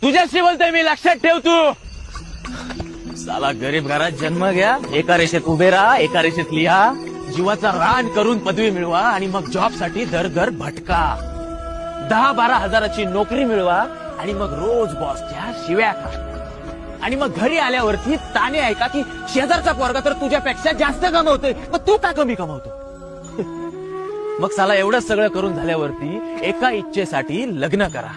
तुझ्याशी बोलतोय मी, लक्षात ठेव तू. साला गरीब घरात जन्म घ्या, एका रेषेत उभे राहा, एका रेषेत लिहा, जीवाचा रान करून पदवी मिळवा आणि मग जॉब साठी दर दर भटका. 10-12 हजाराची नोकरी मिळवा आणि मग रोज बॉसच्या शिव्या खा. आणि मग घरी आल्यावरती ताने ऐका की शेजारचा पोरगा तर तुझ्यापेक्षा जास्त कमवतोय, मग तू का कमी कमवतो. मग साला एवढं सगळं करून झाल्यावरती एका इच्छेसाठी लग्न करा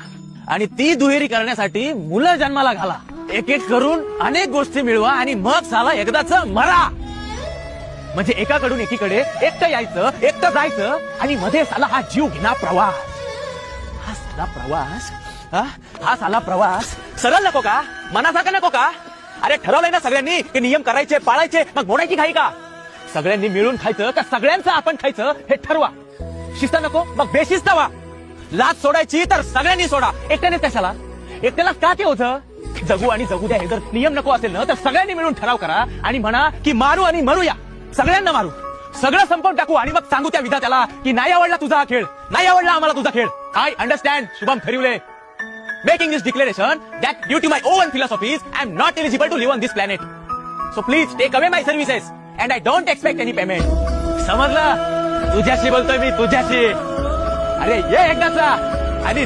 आणि ती दुहेरी करण्यासाठी मुलं जन्माला घाला. एक एक करून अनेक गोष्टी मिळवा आणि मग साला एकदाच मरा. म्हणजे एकाकडून एकीकडे एकटं यायचं, एकटं जायचं आणि मध्ये साला हा जीव घेणा प्रवास. हा साला प्रवास सरळ नको का, मनासारखं नको का. अरे ठरवलंय ना सगळ्यांनी की नियम करायचे, पाळायचे, मग मोडायची घाई का. सगळ्यांनी मिळून खायचं का सगळ्यांचं आपण खायचं हे ठरवा. शिस्त नको मग बेशिस्त व्हा. लाच सोडायची तर सगळ्यांनी सोडा, एकट्याने कशाला. एकट्यालाच का ते होतं. जगू आणि जगू द्या हे जर नियम नको असेल ना तर सगळ्यांनी मिळून ठराव करा आणि म्हणा की मारू आणि मरूया, सगळ्यांना मारू, सगळं संपवून टाकू आणि मग सांगू त्या विधात्याला की नाही आवडला तुझा हा खेळ, नाही आवडला आम्हाला तुझा खेळ. I understand Shubham Kharivale. Making this declaration that due to my own philosophies, I am not eligible to live on this planet. So please take away my services and I don't expect any payment. समजलं? तुझ्याशी बोलतोय मी, तुझ्याशी. अरे ये एकदाचा आणि